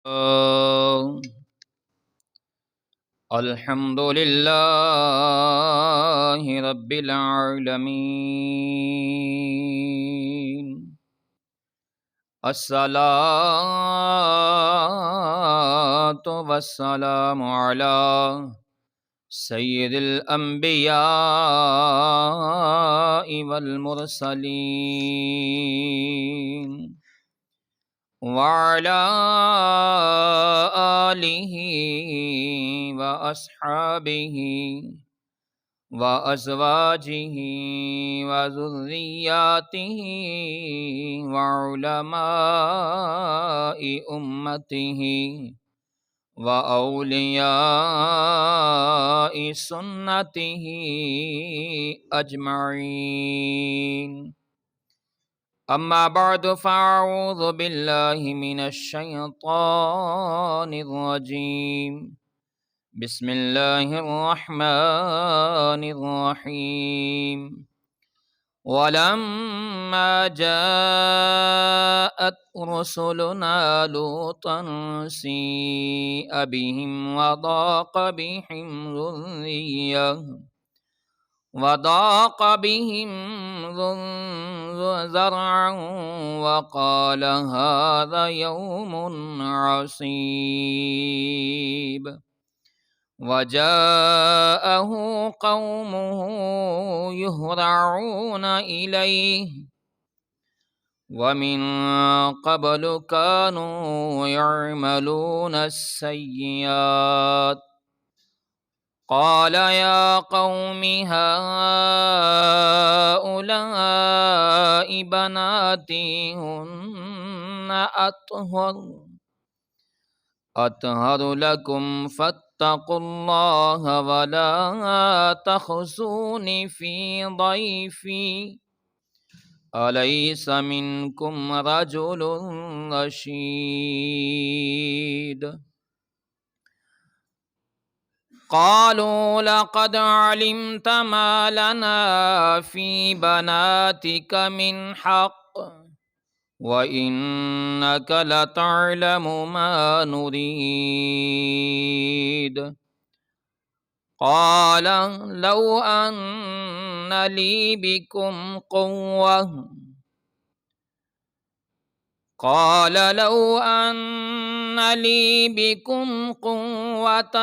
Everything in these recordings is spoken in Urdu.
آه، الحمد لله رب العالمين. الصلاة والسلام على سيد الأنبياء والمرسلين وعلى آله وأصحابه وأزواجه وذرياته وعلماء أمته وأولياء سنته أجمعين. أما بعد فأعوذ بالله من الشيطان الرجيم. بسم الله الرحمن الرحيم. ولما جاءت رسلنا لوطا سيء بهم وضاق بهم ذرعا وقال هذا يوم عصيب. وجاءه قومه يهرعون إليه ومن قبل كانوا يعملون السيئات. قال يا قوم هؤلاء بناتي هن أطهر لكم فاتقوا الله ولا تخزوني في ضيفي أليس منكم رجل رشيد. قالوا لقد علمت ما لنا في بناتك من حق وإنك لتعلم ما نريد. قال لو أن لي بكم قوة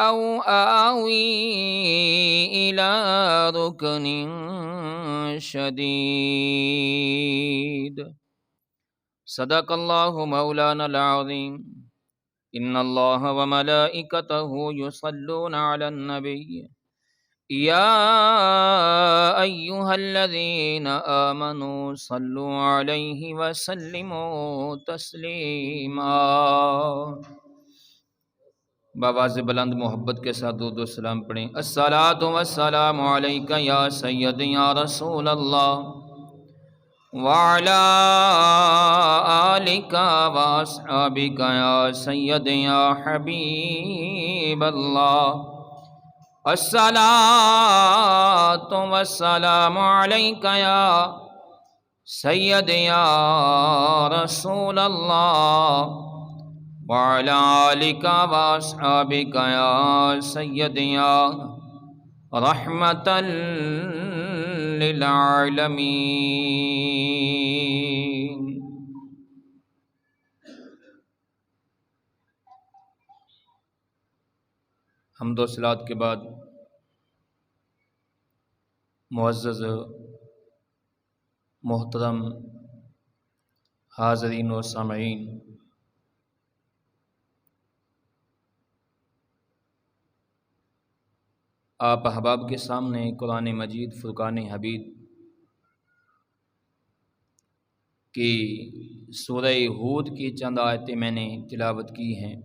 أو آوي إلى ركن شديد. صدق الله مولانا العظيم. إن الله وملائكته يصلون على النبي يا أيها الذين آمنوا صلوا عليه وسلموا تسلیما. بآواز بلند محبت کے ساتھ درود و سلام پڑھیں. الصلاۃ والسلام علیک یا سید یا رسول اللہ وعلی آلک واصحابک یا سید یا حبیب اللہ. الصلاۃ والسلام علیک یا سید یا رسول اللہ وعلی آلک واصحابک یا سید یا رحمتا للعالمین. حمد و صلوات کے بعد معزز محترم حاضرین و سامعین، آپ احباب کے سامنے قرآن مجید فرقان حمید کی سورہ ہود کی چند آیتیں میں نے تلاوت کی ہیں.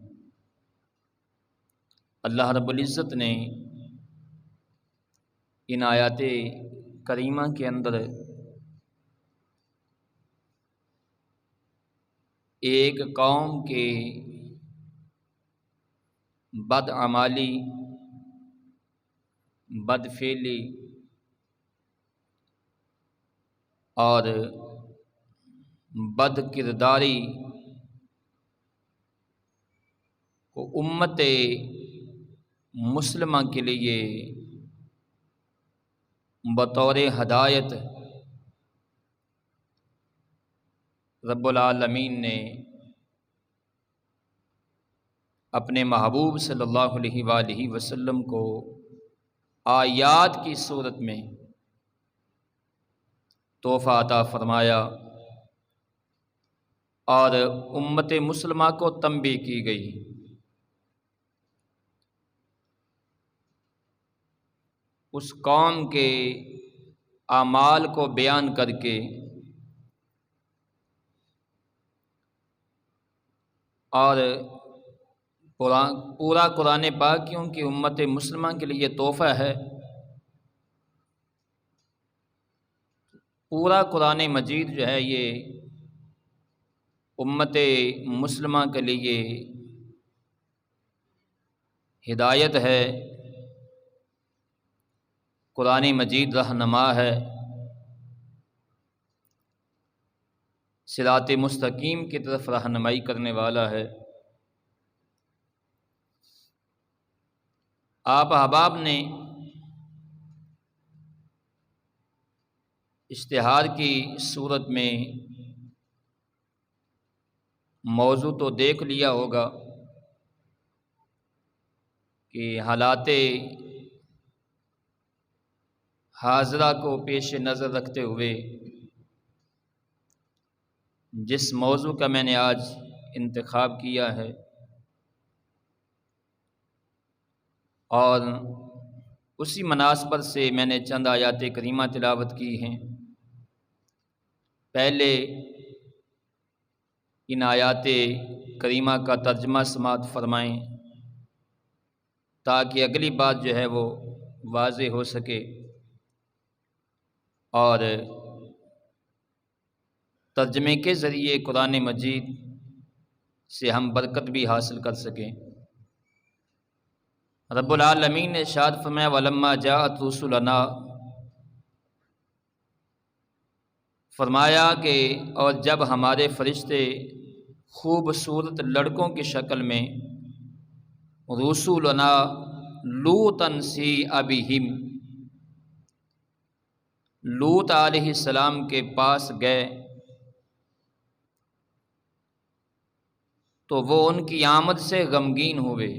اللہ رب العزت نے ان آیات کریمہ کے اندر ایک قوم کے بدعمالی، بدفعلی اور بد کرداری کو امت مسلمہ کے لیے بطور ہدایت رب العالمین نے اپنے محبوب صلی اللہ علیہ وآلہ وسلم کو آیات کی صورت میں تحفہ عطا فرمایا، اور امت مسلمہ کو تنبیہ کی گئی۔ اس قوم کے اعمال کو بیان کر کے اور پورا قرآن پاک کیونکہ امت مسلمہ کے لیے تحفہ ہے، پورا قرآن مجید جو ہے یہ امت مسلمہ کے لیے ہدایت ہے، قرآن مجید رہنما ہے، صراط مستقیم کی طرف رہنمائی کرنے والا ہے۔ آپ احباب نے اشتہار کی صورت میں موضوع تو دیکھ لیا ہوگا کہ حالات حاضرہ کو پیش نظر رکھتے ہوئے جس موضوع کا میں نے آج انتخاب کیا ہے اور اسی مناسبت سے میں نے چند آیات کریمہ تلاوت کی ہیں۔ پہلے ان آیات کریمہ کا ترجمہ سماعت فرمائیں تاکہ اگلی بات جو ہے وہ واضح ہو سکے اور ترجمے کے ذریعے قرآن مجید سے ہم برکت بھی حاصل کر سکیں۔ رب العالمین نے ارشاد فرمایا وَلَمَّا جَاءَتْ رُسُلُنَا، فرمایا کہ اور جب ہمارے فرشتے خوبصورت لڑکوں کی شکل میں رسولنا لوطًا سیء بہم، لوط علیہ السلام کے پاس گئے تو وہ ان کی آمد سے غمگین ہوئے۔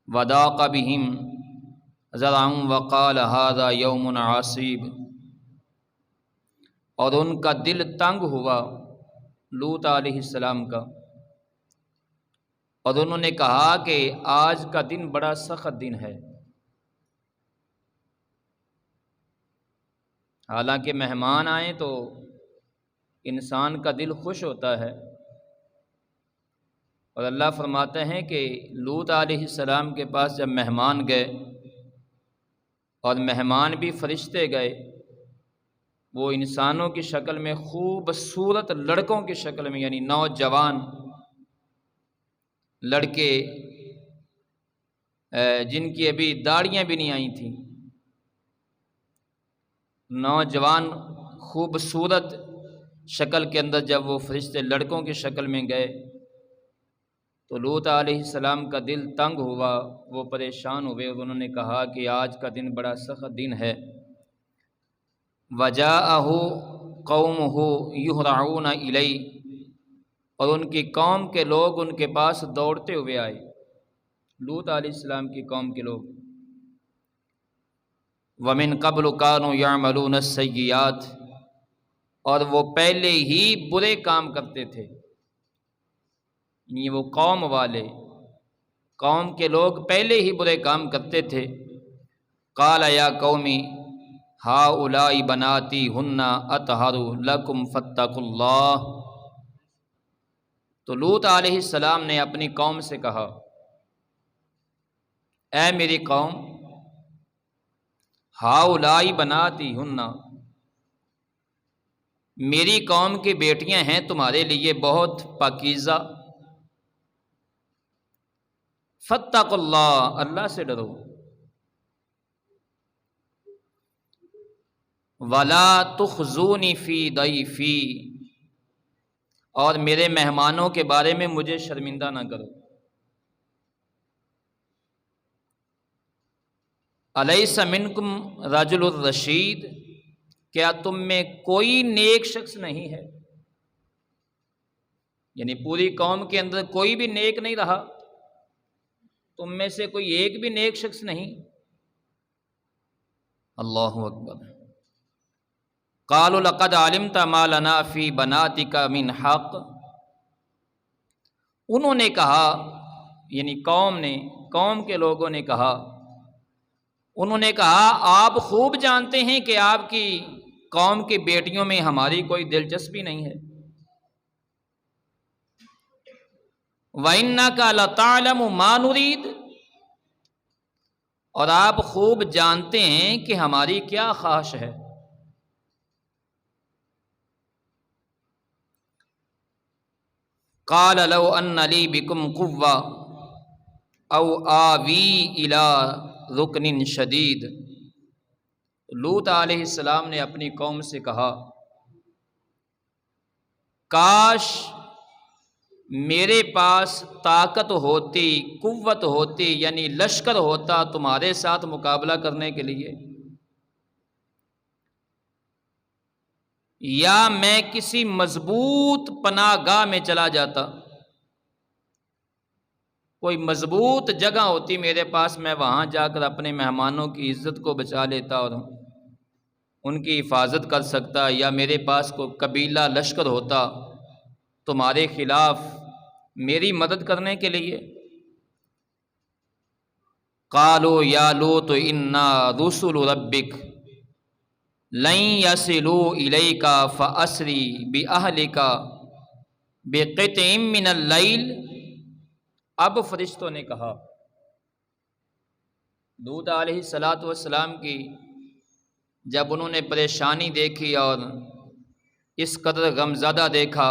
وَضَاقَ بِهِمْ ذَرْعًا وَقَالَ هَذَا يَوْمٌ عَصِيبٌ، اور ان کا دل تنگ ہوا لوط علیہ السلام کا، اور انہوں نے کہا کہ آج کا دن بڑا سخت دن ہے۔ حالانکہ مہمان آئیں تو انسان کا دل خوش ہوتا ہے، اور اللہ فرماتے ہیں کہ لوط علیہ السلام کے پاس جب مہمان گئے اور مہمان بھی فرشتے گئے، وہ انسانوں کی شکل میں خوبصورت لڑکوں کی شکل میں، یعنی نوجوان لڑکے جن کی ابھی داڑیاں بھی نہیں آئی تھیں، نوجوان خوبصورت شکل کے اندر جب وہ فرشتے لڑکوں کی شکل میں گئے تو لوط علیہ السلام کا دل تنگ ہوا، وہ پریشان ہوئے اور انہوں نے کہا کہ آج کا دن بڑا سخت دن ہے۔ وَجَاءَهُ قَوْمُهُ يُهْرَعُونَ إِلَيْهِ، اور ان کی قوم کے لوگ ان کے پاس دوڑتے ہوئے آئے، لوط علیہ السلام کی قوم کے لوگ۔ وَمِن قَبْلُ كَانُوا يَعْمَلُونَ السَّيِّئَاتِ، اور وہ پہلے ہی برے کام کرتے تھے، یعنی وہ قوم والے، قوم کے لوگ پہلے ہی برے کام کرتے تھے۔ قَالَ يَا قَوْمِ هَؤُلَاءِ بَنَاتِي هُنَّ أَطْهَرُ لَكُمْ فَاتَّقُوا اللَّهَ، تو لوط علیہ السلام نے اپنی قوم سے کہا، اے میری قوم، ہؤلاء بناتی ہن، میری قوم کی بیٹیاں ہیں تمہارے لیے بہت پاکیزہ، فاتقوا اللہ، اللہ سے ڈرو، ولا تخزونی فی ضیفی، اور میرے مہمانوں کے بارے میں مجھے شرمندہ نہ کرو۔ الیس منکم رجل الرشید، کیا تم میں کوئی نیک شخص نہیں ہے؟ یعنی پوری قوم کے اندر کوئی بھی نیک نہیں رہا، تم میں سے کوئی ایک بھی نیک شخص نہیں؟ اللہ اکبر۔ قالوا لقد علمت ما لنا فی بناتک من حق، انہوں نے کہا، یعنی قوم کے لوگوں نے کہا، انہوں نے کہا آپ خوب جانتے ہیں کہ آپ کی قوم کی بیٹیوں میں ہماری کوئی دلچسپی نہیں ہے۔ وَإِنَّكَ لَتَعْلَمُ مَا نُرِيدُ، اور آپ خوب جانتے ہیں کہ ہماری کیا خواہش ہے۔ قَالَ لَوْ أَنَّ لِي بِكُمْ قُوَّةً أَوْ آوِي إِلَىٰ رُكْنٍ شَدِيدٍ، لوط علیہ السلام نے اپنی قوم سے کہا کاش میرے پاس طاقت ہوتی، قوت ہوتی، یعنی لشکر ہوتا تمہارے ساتھ مقابلہ کرنے کے لیے، یا میں کسی مضبوط پناہ گاہ میں چلا جاتا، کوئی مضبوط جگہ ہوتی میرے پاس، میں وہاں جا کر اپنے مہمانوں کی عزت کو بچا لیتا اور ان کی حفاظت کر سکتا، یا میرے پاس کوئی قبیلہ لشکر ہوتا تمہارے خلاف میری مدد کرنے کے لیے۔ قالوا یا لوط انا رسل ربک لن یصلوا الیک فاسری باہلک بقطع من اللیل، اب فرشتوں نے کہا، لوط علیہ السلام کی جب انہوں نے پریشانی دیکھی اور اس قدر غمزدہ دیکھا،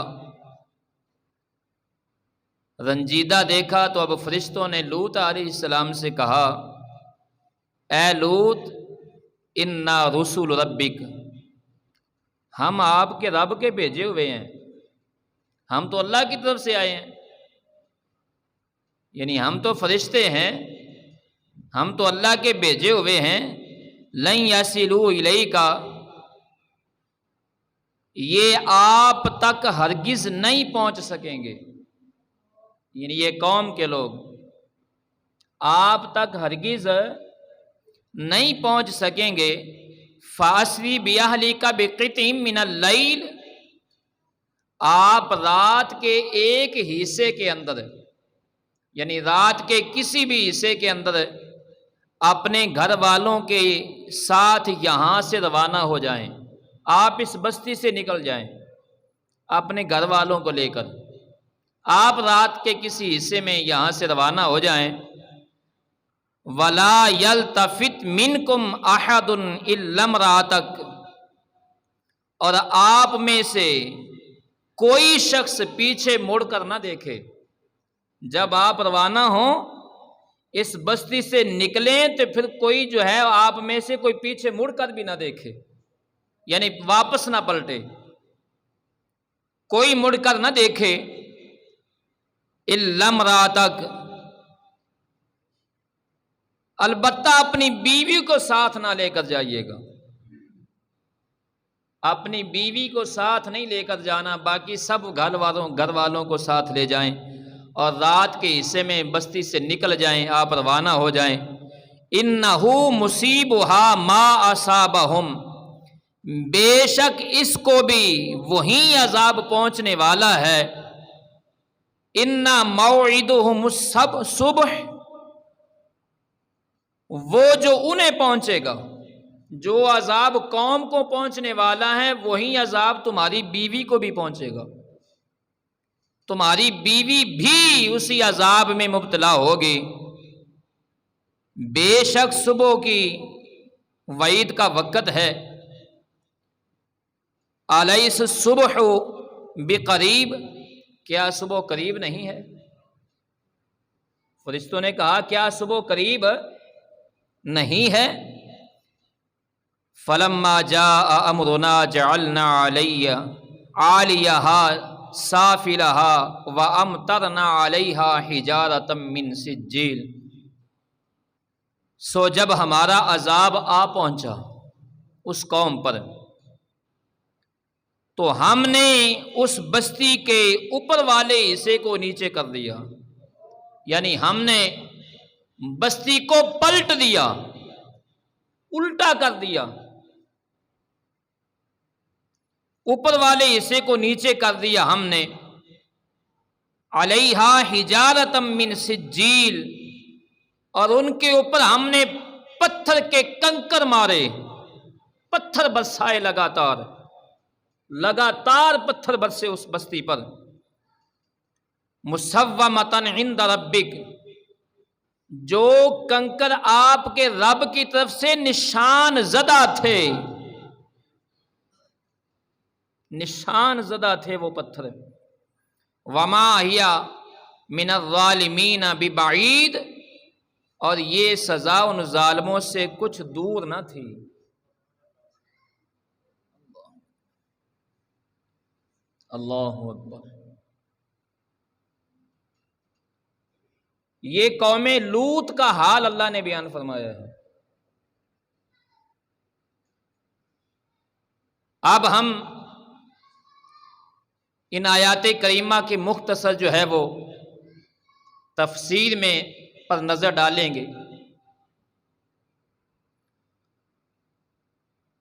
رنجیدہ دیکھا، تو اب فرشتوں نے لوط علیہ السلام سے کہا اے لوط انا رسول ربک، ہم آپ کے رب کے بھیجے ہوئے ہیں، ہم تو اللہ کی طرف سے آئے ہیں، یعنی ہم تو فرشتے ہیں، ہم تو اللہ کے بھیجے ہوئے ہیں۔ لن یصلوا الیک، یہ آپ تک ہرگز نہیں پہنچ سکیں گے، یعنی یہ قوم کے لوگ آپ تک ہرگز نہیں پہنچ سکیں گے۔ فاسری باہلک بقطع من اللیل، آپ رات کے ایک حصے کے اندر، یعنی رات کے کسی بھی حصے کے اندر اپنے گھر والوں کے ساتھ یہاں سے روانہ ہو جائیں، آپ اس بستی سے نکل جائیں اپنے گھر والوں کو لے کر، آپ رات کے کسی حصے میں یہاں سے روانہ ہو جائیں۔ وَلَا يَلْتَفِتْ مِنْكُمْ أَحَدٌ إِلَّا امْرَأَتَكَ، اور آپ میں سے کوئی شخص پیچھے مڑ کر نہ دیکھے، جب آپ روانہ ہوں اس بستی سے نکلیں تو پھر کوئی جو ہے آپ میں سے کوئی پیچھے مڑ کر بھی نہ دیکھے، یعنی واپس نہ پلٹے، کوئی مڑ کر نہ دیکھے۔ الا امرأتک، البتہ اپنی بیوی کو ساتھ نہ لے کر جائیے گا، اپنی بیوی کو ساتھ نہیں لے کر جانا، باقی سب گھر والوں کو ساتھ لے جائیں اور رات کے حصے میں بستی سے نکل جائیں، آپ روانہ ہو جائیں۔ انہ مصیبھا ما اصابہم، بے شک اس کو بھی وہی عذاب پہنچنے والا ہے۔ ان موعدہم الصبح، وہ جو انہیں پہنچے گا، جو عذاب قوم کو پہنچنے والا ہے وہی عذاب تمہاری بیوی کو بھی پہنچے گا، تمہاری بیوی بھی اسی عذاب میں مبتلا ہوگی۔ بے شک صبح کی وعید کا وقت ہے۔ الیس الصبح بقریب، کیا صبح قریب نہیں ہے؟ فرشتوں نے کہا کیا صبح قریب نہیں ہے؟ فلما جاء امرنا جعلنا عالیہا سافلہا وامطرنا علیہا حجارۃ من سجیل۔ سو جب ہمارا عذاب آ پہنچا اس قوم پر تو ہم نے اس بستی کے اوپر والے حصے کو نیچے کر دیا، یعنی ہم نے بستی کو پلٹ دیا، الٹا کر دیا، اوپر والے حصے کو نیچے کر دیا ہم نے۔ علیہا حجارۃ من سجیل، اور ان کے اوپر ہم نے پتھر کے کنکر مارے، پتھر برسائے، لگاتار پتھر برسے اس بستی پر۔ مسومۃ عند ربک، جو کنکر آپ کے رب کی طرف سے نشان زدہ تھے، نشان زدہ تھے وہ پتھر۔ وما ہی من الظالمین ببعید، اور یہ سزا ان ظالموں سے کچھ دور نہ تھی۔ اللہ اکبر۔ یہ قوم لوط کا حال اللہ نے بیان فرمایا ہے۔ اب ہم ان آیات کریمہ کی مختصر جو ہے وہ تفسیر میں پر نظر ڈالیں گے۔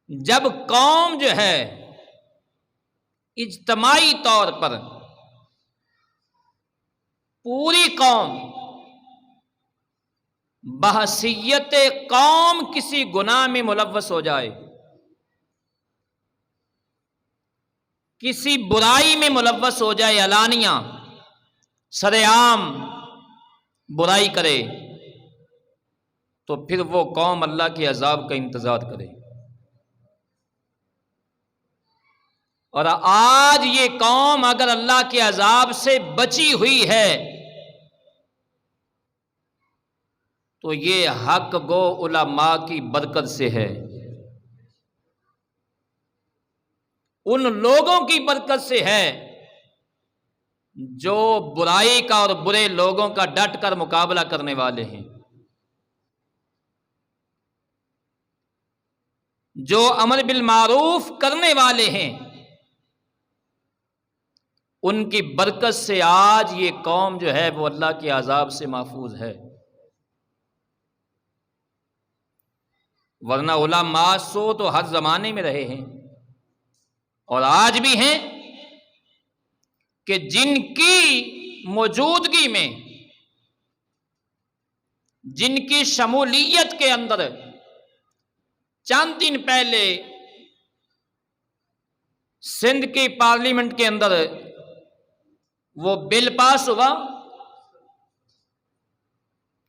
جب قوم جو ہے اجتماعی طور پر پوری قوم بحیثیت قوم کسی گناہ میں ملوث ہو جائے، کسی برائی میں ملوث ہو جائے، علانیہ سر عام برائی کرے، تو پھر وہ قوم اللہ کے عذاب کا انتظار کرے۔ اور آج یہ قوم اگر اللہ کے عذاب سے بچی ہوئی ہے تو یہ حق گو علماء کی برکت سے ہے، ان لوگوں کی برکت سے ہے جو برائی کا اور برے لوگوں کا ڈٹ کر مقابلہ کرنے والے ہیں، جو امر بالمعروف کرنے والے ہیں۔ ان کی برکت سے آج یہ قوم جو ہے وہ اللہ کے عذاب سے محفوظ ہے، ورنہ علماء سو تو ہر زمانے میں رہے ہیں اور آج بھی ہیں کہ جن کی موجودگی میں، جن کی شمولیت کے اندر چند دن پہلے سندھ کی پارلیمنٹ کے اندر وہ بل پاس ہوا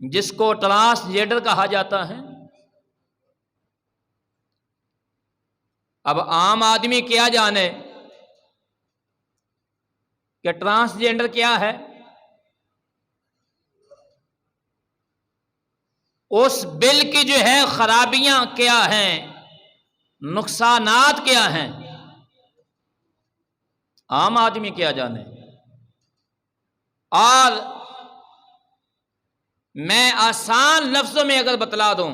جس کو ٹرانسجینڈر کہا جاتا ہے۔ اب عام آدمی کیا جانے کہ ٹرانسجینڈر کیا ہے، اس بل کی جو ہے خرابیاں کیا ہیں، نقصانات کیا ہیں، عام آدمی کیا جانے۔ اور میں آسان لفظوں میں اگر بتلا دوں،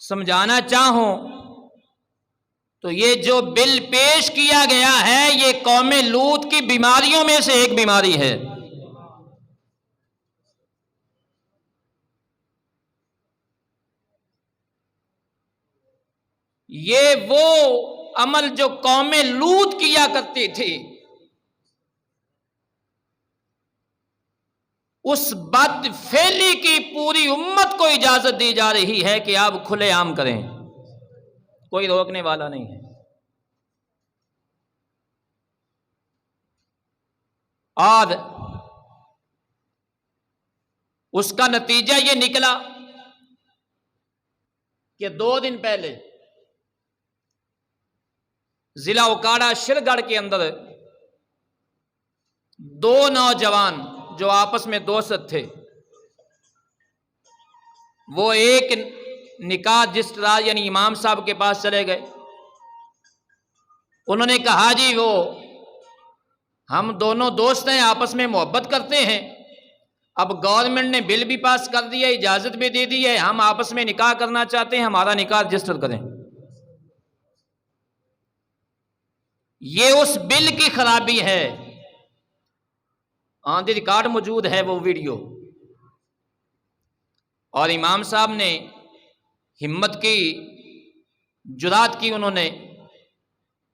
سمجھانا چاہوں تو یہ جو بل پیش کیا گیا ہے یہ قوم لوط کی بیماریوں میں سے ایک بیماری ہے۔ یہ وہ عمل جو قوم لوط کیا کرتی تھی، اس بد فعلی کی پوری امت کو اجازت دی جا رہی ہے کہ آپ کھلے عام کریں، کوئی روکنے والا نہیں ہے۔ اور اس کا نتیجہ یہ نکلا کہ 2 دن پہلے ضلع اوکاڑا شرگڑھ کے اندر 2 نوجوان جو آپس میں دوست تھے، وہ ایک نکاح رجسٹرار یعنی امام صاحب کے پاس چلے گئے۔ انہوں نے کہا جی وہ ہم دونوں دوست ہیں، آپس میں محبت کرتے ہیں، اب گورنمنٹ نے بل بھی پاس کر دیا، اجازت بھی دے دی ہے، ہم آپس میں نکاح کرنا چاہتے ہیں، ہمارا نکاح رجسٹر کریں۔ یہ اس بل کی خرابی ہے۔ آن دی ریکارڈ موجود ہے وہ ویڈیو، اور امام صاحب نے ہمت کی، جرات کی انہوں نے،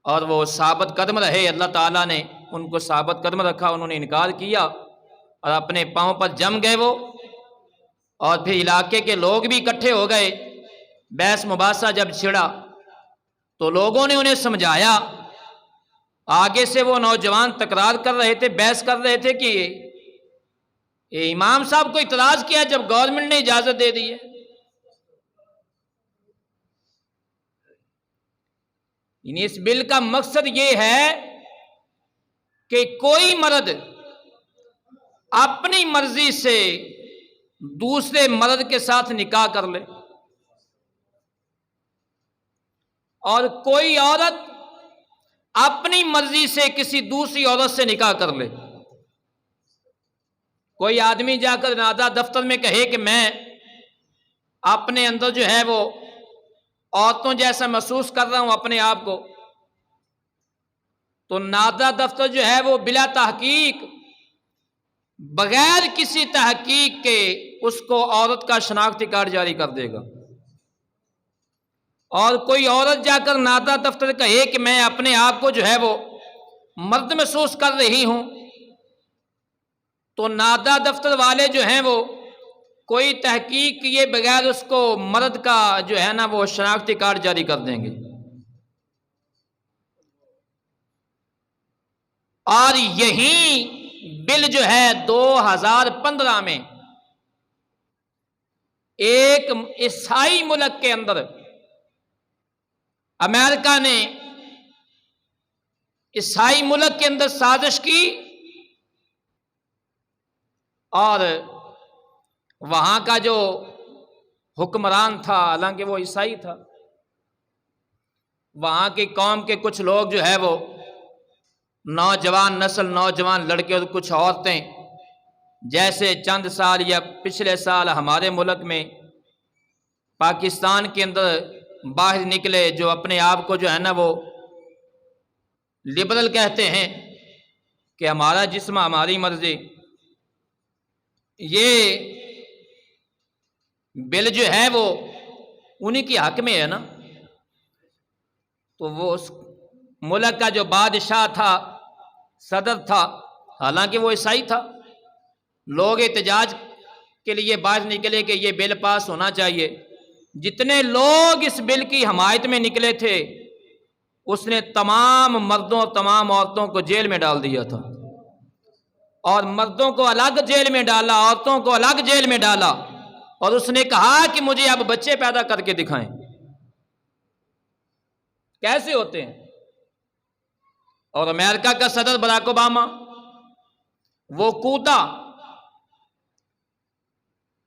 اور وہ ثابت قدم رہے، اللہ تعالیٰ نے ان کو ثابت قدم رکھا، انہوں نے انکار کیا اور اپنے پاؤں پر جم گئے وہ، اور پھر علاقے کے لوگ بھی اکٹھے ہو گئے۔ بحث مباحثہ جب چھڑا تو لوگوں نے انہیں سمجھایا، آگے سے وہ نوجوان تکرار کر رہے تھے، بحث کر رہے تھے کہ یہ امام صاحب کو اعتراض کیا جب گورنمنٹ نے اجازت دے دی ہے۔ یعنی اس بل کا مقصد یہ ہے کہ کوئی مرد اپنی مرضی سے دوسرے مرد کے ساتھ نکاح کر لے، اور کوئی عورت اپنی مرضی سے کسی دوسری عورت سے نکاح کر لے۔ کوئی آدمی جا کر نادہ دفتر میں کہے کہ میں اپنے اندر جو ہے وہ عورتوں جیسا محسوس کر رہا ہوں اپنے آپ کو، تو نادہ دفتر جو ہے وہ بلا تحقیق، بغیر کسی تحقیق کے اس کو عورت کا شناختی کارڈ جاری کر دے گا۔ اور کوئی عورت جا کر نادہ دفتر کہے کہ میں اپنے آپ کو جو ہے وہ مرد محسوس کر رہی ہوں، تو نادہ دفتر والے جو ہیں وہ کوئی تحقیق کیے بغیر اس کو مرد کا جو ہے نا وہ شناختی کارڈ جاری کر دیں گے۔ اور یہی بل جو ہے 2015 میں ایک عیسائی ملک کے اندر امریکہ نے عیسائی ملک کے اندر سازش کی، اور وہاں کا جو حکمران تھا، حالانکہ وہ عیسائی تھا، وہاں کی قوم کے کچھ لوگ جو ہے وہ نوجوان نسل، نوجوان لڑکے اور کچھ عورتیں، جیسے چند سال یا پچھلے سال ہمارے ملک میں پاکستان کے اندر باہر نکلے، جو اپنے آپ کو جو ہے نا وہ لبرل کہتے ہیں کہ ہمارا جسم ہماری مرضی، یہ بل جو ہے وہ انہی کی حق میں ہے نا۔ تو وہ اس ملک کا جو بادشاہ تھا، صدر تھا، حالانکہ وہ عیسائی تھا، لوگ احتجاج کے لیے باہر نکلے کہ یہ بل پاس ہونا چاہیے۔ جتنے لوگ اس بل کی حمایت میں نکلے تھے، اس نے تمام مردوں اور تمام عورتوں کو جیل میں ڈال دیا تھا، اور مردوں کو الگ جیل میں ڈالا، عورتوں کو الگ جیل میں ڈالا، اور اس نے کہا کہ مجھے اب بچے پیدا کر کے دکھائیں۔ کیسے ہوتے ہیں؟ اور امریکہ کا صدر براک اوباما وہ کوتا،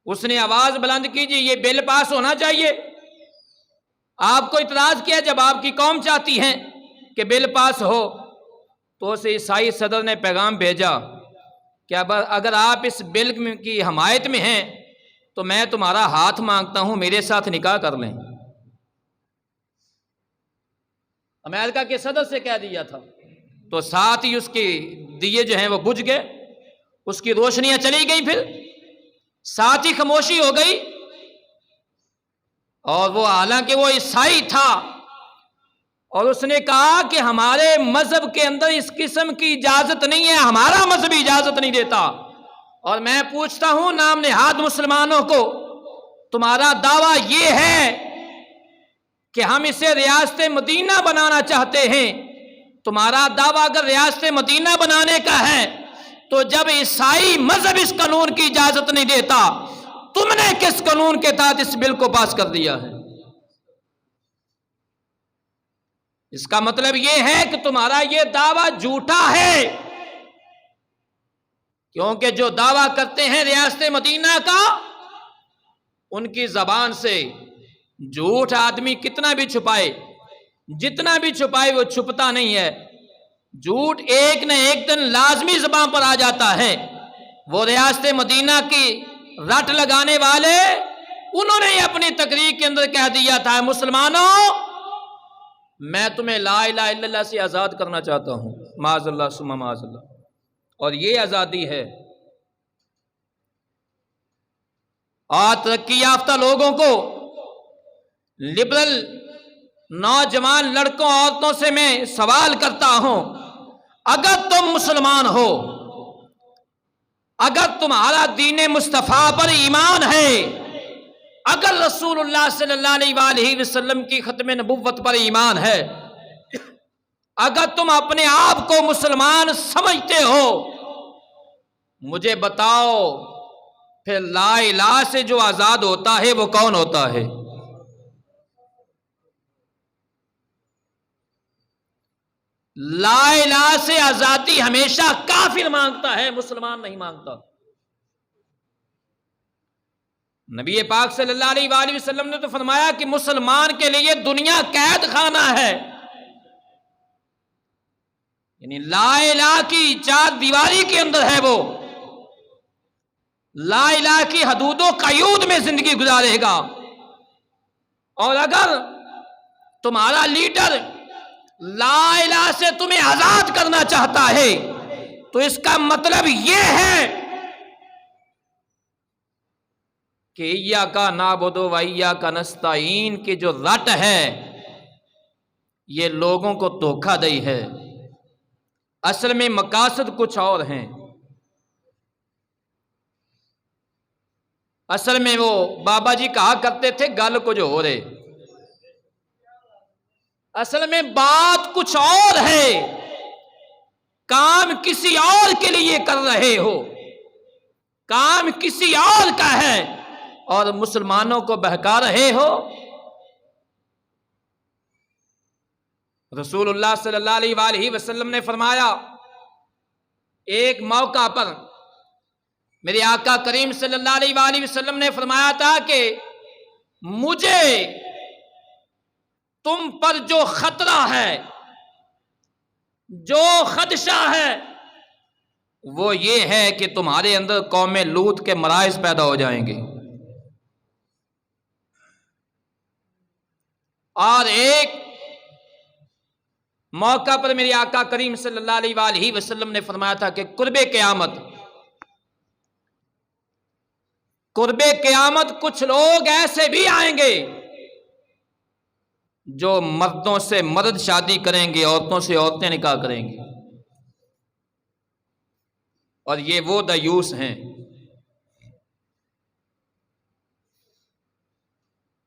اس نے آواز بلند کی، جی یہ بل پاس ہونا چاہیے۔ آپ کو اعتراض کیا، جب آپ کی قوم چاہتی ہے کہ بل پاس ہو، تو اسے عیسائی صدر نے پیغام بھیجا کہ اگر آپ اس بل کی حمایت میں ہیں تو میں تمہارا ہاتھ مانگتا ہوں، میرے ساتھ نکاح کر لیں۔ امریکہ کے صدر سے کہہ دیا تھا، تو ساتھ ہی اس کے دیے جو ہیں وہ بجھ گئے، اس کی روشنیاں چلی گئی، پھر ساتھ ہی خاموشی ہو گئی۔ اور وہ حالانکہ وہ عیسائی تھا، اور اس نے کہا کہ ہمارے مذہب کے اندر اس قسم کی اجازت نہیں ہے، ہمارا مذہب اجازت نہیں دیتا۔ اور میں پوچھتا ہوں نام نہاد مسلمانوں کو، تمہارا دعویٰ یہ ہے کہ ہم اسے ریاست مدینہ بنانا چاہتے ہیں، تمہارا دعویٰ اگر ریاست مدینہ بنانے کا ہے تو جب عیسائی مذہب اس قانون کی اجازت نہیں دیتا، تم نے کس قانون کے تحت اس بل کو پاس کر دیا ہے؟ اس کا مطلب یہ ہے کہ تمہارا یہ دعویٰ جھوٹا ہے، کیونکہ جو دعویٰ کرتے ہیں ریاست مدینہ کا، ان کی زبان سے جھوٹ آدمی کتنا بھی چھپائے، جتنا بھی چھپائے وہ چھپتا نہیں ہے۔ جھوٹ ایک نہ ایک دن لازمی زبان پر آ جاتا ہے۔ وہ ریاست مدینہ کی رٹ لگانے والے، انہوں نے اپنی تقریر کے اندر کہہ دیا تھا، مسلمانوں میں تمہیں لا الہ الا اللہ سے آزاد کرنا چاہتا ہوں، معاذ اللہ ثم معاذ اللہ۔ اور یہ آزادی ہے۔ اور ترقی یافتہ لوگوں کو، لبرل نوجوان لڑکوں عورتوں سے میں سوال کرتا ہوں، اگر تم مسلمان ہو، اگر تمہارا دین مصطفیٰ پر ایمان ہے، اگر رسول اللہ صلی اللہ علیہ وآلہ وسلم کی ختم نبوت پر ایمان ہے، اگر تم اپنے آپ کو مسلمان سمجھتے ہو، مجھے بتاؤ پھر لا الہ سے جو آزاد ہوتا ہے وہ کون ہوتا ہے؟ لا الہ سے آزادی ہمیشہ کافر مانگتا ہے، مسلمان نہیں مانگتا۔ نبی پاک صلی اللہ علیہ وآلہ وسلم نے تو فرمایا کہ مسلمان کے لیے دنیا قید خانہ ہے، یعنی لا الہ کی چار دیواری کے اندر ہے، وہ لا الہ کی حدود و قیود میں زندگی گزارے گا۔ اور اگر تمہارا لیڈر لا الہ سے تمہیں آزاد کرنا چاہتا ہے تو اس کا مطلب یہ ہے کہ ایاک نعبد و ایاک نستعین کی جو رٹ ہے یہ لوگوں کو دھوکہ دہی ہے، اصل میں مقاصد کچھ اور ہیں۔ اصل میں وہ بابا جی کہا کرتے تھے گل کچھ ہو رہے، اصل میں بات کچھ اور ہے، کام کسی اور کے لیے کر رہے ہو، کام کسی اور کا ہے اور مسلمانوں کو بہکا رہے ہو۔ رسول اللہ صلی اللہ علیہ وآلہ وسلم نے فرمایا، ایک موقع پر میرے آقا کریم صلی اللہ علیہ وآلہ وسلم نے فرمایا تھا کہ مجھے تم پر جو خطرہ ہے، جو خدشہ ہے، وہ یہ ہے کہ تمہارے اندر قوم لوط کے مرائض پیدا ہو جائیں گے۔ اور ایک موقع پر میرے آقا کریم صلی اللہ علیہ وآلہ وسلم نے فرمایا تھا کہ قرب قیامت کچھ لوگ ایسے بھی آئیں گے جو مردوں سے مرد شادی کریں گے، عورتوں سے عورتیں نکاح کریں گے، اور یہ وہ دیوس ہیں۔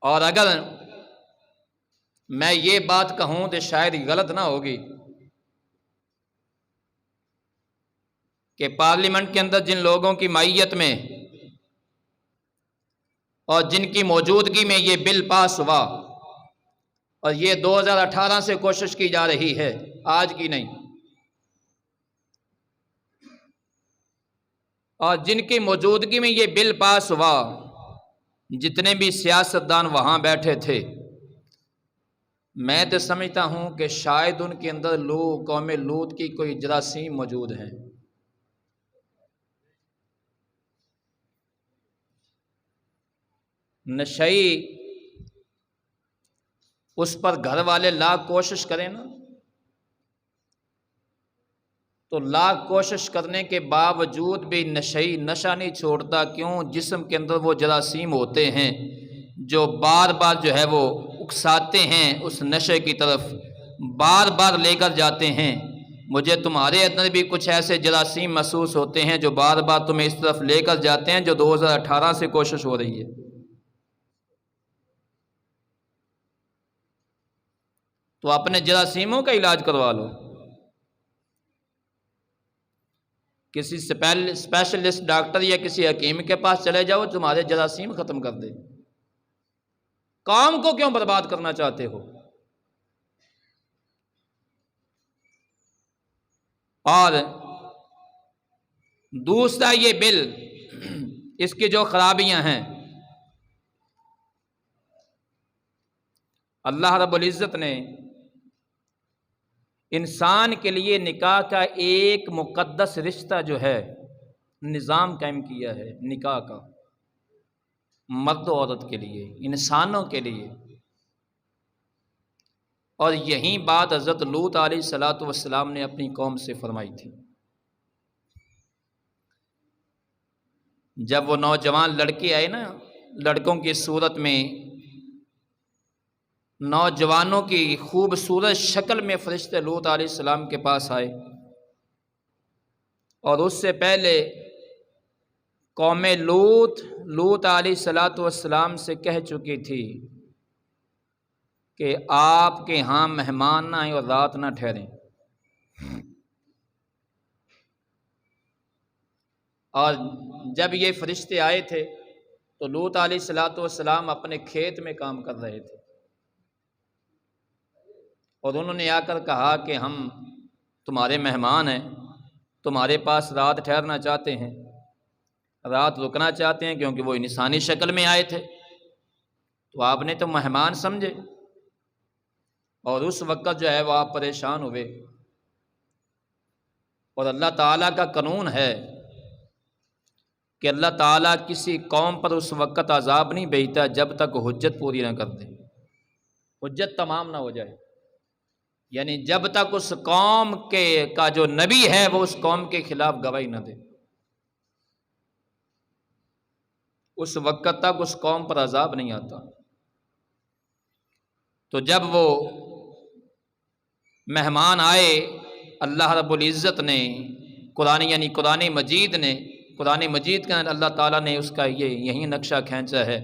اور اگر میں یہ بات کہوں تو شاید غلط نہ ہوگی کہ پارلیمنٹ کے اندر جن لوگوں کی معیت میں اور جن کی موجودگی میں یہ بل پاس ہوا، اور یہ 2018 سے کوشش کی جا رہی ہے، آج کی نہیں، اور جن کی موجودگی میں یہ بل پاس ہوا، جتنے بھی سیاستدان وہاں بیٹھے تھے، میں تو سمجھتا ہوں کہ شاید ان کے اندر قوم لوط کی کوئی جراثیم موجود ہیں۔ نشئی اس پر گھر والے لاکھ کوشش کریں نا، تو لاکھ کوشش کرنے کے باوجود بھی نشئی نشہ نہیں چھوڑتا۔ کیوں؟ جسم کے اندر وہ جراثیم ہوتے ہیں جو بار بار جو ہے وہ اکساتے ہیں اس نشے کی طرف، بار بار لے کر جاتے ہیں۔ مجھے تمہارے اندر بھی کچھ ایسے جراثیم محسوس ہوتے ہیں جو بار بار تمہیں اس طرف لے کر جاتے ہیں، جو 2018 سے کوشش ہو رہی ہے۔ تو اپنے جراثیموں کا علاج کروا لو، کسی اسپیشلسٹ ڈاکٹر یا کسی حکیم کے پاس چلے جاؤ، تمہارے جراثیم ختم کر دے۔ کام کو کیوں برباد کرنا چاہتے ہو؟ اور دوسرا یہ بل، اس کی جو خرابیاں ہیں، اللہ رب العزت نے انسان کے لیے نکاح کا ایک مقدس رشتہ جو ہے نظام قائم کیا ہے نکاح کا، مرد و عورت کے لیے، انسانوں کے لیے۔ اور یہی بات حضرت لوط علیہ الصلوۃ والسلام نے اپنی قوم سے فرمائی تھی۔ جب وہ نوجوان لڑکے آئے نا، لڑکوں کی صورت میں، نوجوانوں کی خوبصورت شکل میں فرشتے لوط علیہ السلام کے پاس آئے، اور اس سے پہلے قوم لوط علیہ الصلوۃ والسلام سے کہہ چکی تھی کہ آپ کے ہاں مہمان نہ آئیں اور رات نہ ٹھہریں۔ اور جب یہ فرشتے آئے تھے تو لوط علیہ الصلوۃ والسلام اپنے کھیت میں کام کر رہے تھے، اور انہوں نے آ کر کہا کہ ہم تمہارے مہمان ہیں، تمہارے پاس رات ٹھہرنا چاہتے ہیں، رات رکنا چاہتے ہیں، کیونکہ وہ انسانی شکل میں آئے تھے تو آپ نے تو مہمان سمجھے، اور اس وقت جو ہے وہ آپ پریشان ہوئے۔ اور اللہ تعالیٰ کا قانون ہے کہ اللہ تعالیٰ کسی قوم پر اس وقت عذاب نہیں بھیجتا جب تک حجت پوری نہ کر دے، حجت تمام نہ ہو جائے، یعنی جب تک اس قوم کا جو نبی ہے وہ اس قوم کے خلاف گواہی نہ دے، اس وقت تک اس قوم پر عذاب نہیں آتا۔ تو جب وہ مہمان آئے، اللہ رب العزت نے قرآن مجید کا اللہ تعالیٰ نے اس کا یہی نقشہ کھینچا ہے۔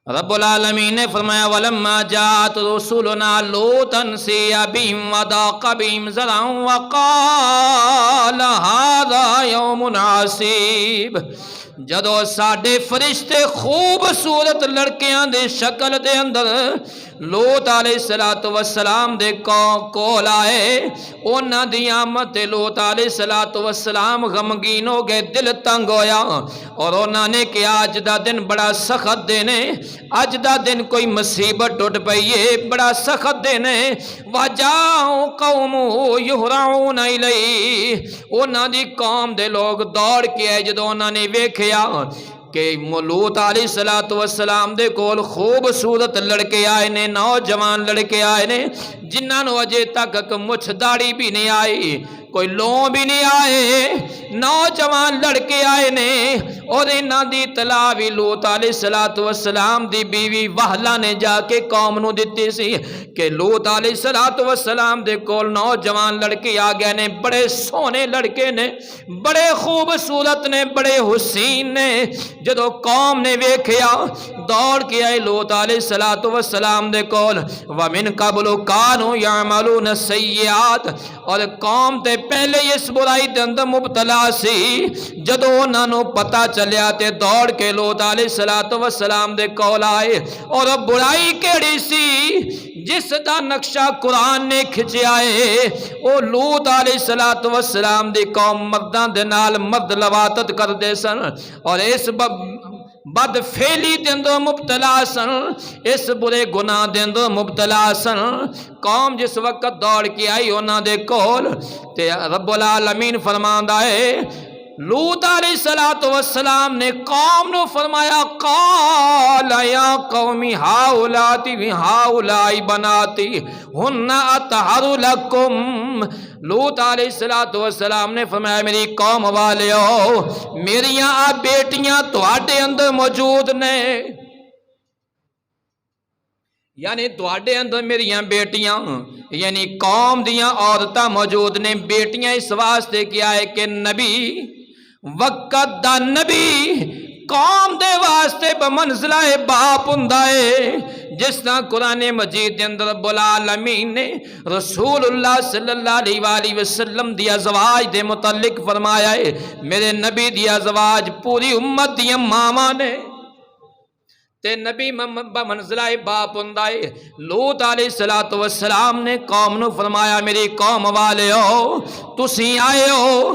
رب العالمین نے فرمایا وَلَمَّا جَاءَتْ رُسُلُنَا لُوطًا سِيَّ بِهِمْ وَضَاقَ بِهِمْ ذَرْعًا وَقَالَ هَذَا يَوْمٌ عَصِيبٌ۔ جدو ساڈے فرشتے خوبصورت لڑکیاں دے شکل دے اندر لوط علیہ الصلوۃ والسلام دے کول آئے، انہاں دی آمد تے لوط علیہ الصلوۃ والسلام غمگین ہو گئے، دل تنگ ہویا، اور انہاں نے کہ اج دا دن بڑا سخت دن ہے، اج دا دن کوئی مصیبت ٹوٹ پئی ہے، بڑا سخت دن ہے۔ وَجَاءَ قَوْمُهُ يُهْرَعُونَ إِلَيْهِ، انہاں دی قوم دے لوگ دوڑ کے آئے جدو انہاں نے ویکھیا کہ لوط علیہ الصلوۃ والسلام دے کول خوبصورت لڑکے آئے نے، نوجوان لڑکے آئے نے، جنہاں نو اجے تک مچھ داڑھی بھی نہیں آئی، کوئی لوں بھی نہیں آئے، نوجوان لڑکے آئے نے، اور انہاں دی اطلاع بھی لوط علیہ الصلوۃ والسلام دی بیوی وہلا نے جا کے قوم نو دتی سی کہ لوط علیہ الصلوۃ والسلام دے کول نوجوان لڑکے آ گئے نے، بڑے سونے لڑکے نے، بڑے خوبصورت نے، بڑے حسین نے۔ جدو قوم نے ویکھیا دوڑ کے آئے لوط علیہ الصلوۃ والسلام دے کول، وَمِن قَبْلُ كَانُوا يَعْمَلُونَ السَّيِّئَاتِ، اور قوم تے پہلے اس برائی دے اندر مبتلا سی، جدو انہاں نو پتہ چلیا تے دوڑ کے لوط علیہ الصلوۃ والسلام دے کول آئے، اور برائی کیڑی سی جس دا نقشہ قرآن نے کھچیا ہے، او لوط علیہ الصلوۃ والسلام دی قوم مرداں دے نال مرد لواطت کر دے سن، اور اس بد فعلی دے اندر مبتلا سن، اس برے گناہ دے اندر مبتلا سن۔ قوم جس وقت دوڑ کے آئی انہاں دے کول تے رب العالمین فرماندا ہے لوط علیہ الصلوۃ والسلام نے قوم نو فرمایا قال یا قومی ہاؤلاء بناتی ہن اطہر لکم۔ لوط علیہ الصلوۃ والسلام نے فرمایا میری قوم والیو، میریاں بیٹیاں تواڈے اندر موجود نے، یعنی تواڈے اندر میریاں بیٹیاں یعنی قوم دیاں عورتاں موجود نے۔ بیٹیاں اس واسطے کیا ہے کہ نبی وقت دا نبی قوم دے واسطے بمنزلہ باپ ہوندا ہے، جس طرح قرآن مجید دے اندر رب العالمین نے رسول اللہ صلی اللہ علیہ وآلہ وسلم دی ازواج دے متعلق فرمایا ہے میرے نبی دی ازواج پوری امت دی ماما نے تے نبی منزلہ باپ ہوندا ہے۔ لوط علیہ الصلوۃ والسلام نے قوم نو فرمایا میری قوم والیو تسی آئے ہو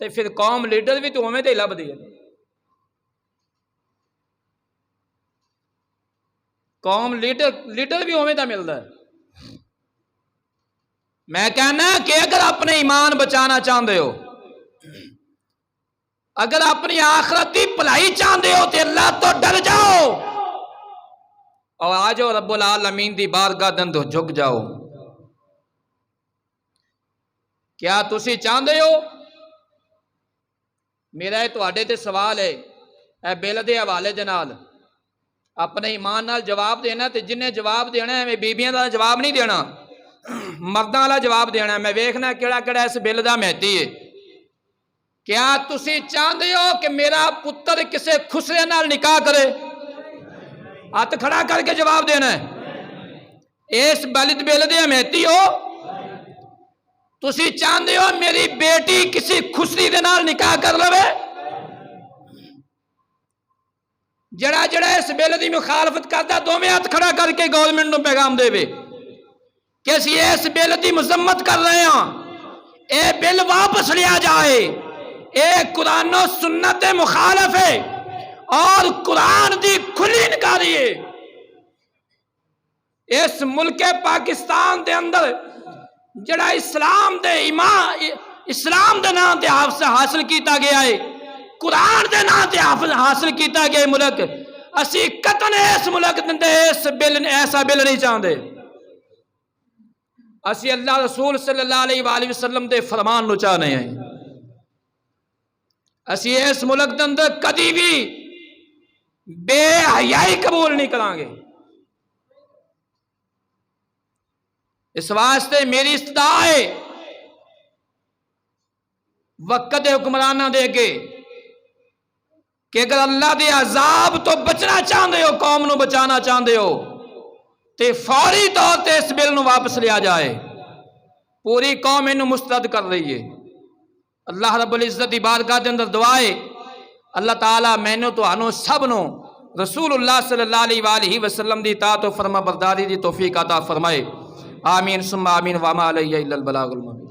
تو پھر قوم لیڈر بھی تو اویں تے لبدی ہے. قوم لیڈر بھی اویں دا ملتا ہے. میں کہنا کہ اگر اپنے ایمان بچانا چاہتے ہو، اگر اپنی آخرت کی بھلائی چاہتے ہو تو اللہ تو ڈر جاؤ اور آ جاؤ رب العالمین دی بارگاہ دے اندر جھک جاؤ. کیا تسی چاہتے ہو؟ میرا تواڈے تے سوال ہے اے بل دے حوالے دے نال اپنے ایمان نال جواب دینا. تے جنہیں جواب دینا ہے میں بیبیاں دا جواب نہیں دینا، مرداں والا جواب دینا. میں ویکھنا کیڑا کیڑا اس بل دا مہتی ہے. کیا تسی چاہتے ہو کہ میرا پتر کسے خسرے نال نکاح کرے؟ ہاتھ کھڑا کر کے جواب دینا ہے. اس بل دے مہتی ہو؟ تسی چاہتے ہو میری بیٹی کسی خسری دے نال نکاح کر لوے؟ جڑا اس بل دی مخالفت کرتا دوویں ہاتھ کھڑا کر کے گورنمنٹ نو پیغام دے وے کہ اسی اس بل دی مذمت کر رہے ہیں. اے بل واپس لیا جائے. اے قرآن و سنت مخالف ہے اور قرآن دی کھلی انکاری ہے. اس ملک پاکستان دے اندر جڑا اسلام دے نام تے حاصل کیتا گیا ہے، قرآن دے نام تے حاصل کیتا گیا ملک، اسی قطن اس ملک دے ایسا بل نہیں چاہتے. اسی اللہ رسول صلی اللہ علیہ وآلہ وسلم دے فرمان نو چاہنے ہیں. اسی اس ملک دے اندر کدی بھی بے حیائی قبول نہیں کریں گے. اس واسطے میری استدعا ہے وقت حکمرانہ دے کے کہ اگر اللہ دے عذاب تو بچنا چاہتے ہو، قوم نو بچانا چاہتے ہو، تے فوری طور تے اس بل نو واپس لیا جائے. پوری قوم انہوں مسترد کر رہی ہے. اللہ رب العزت دی بارگاہ دے اندر دعا ہے اللہ تعالیٰ مینوں تو انو سب نو رسول اللہ صلی اللہ علیہ وآلہ وسلم دی اطاعت و فرما برداری دی توفیق عطا فرمائے. آمین ثم آمین. وما علیہ الا البلاغ المبین.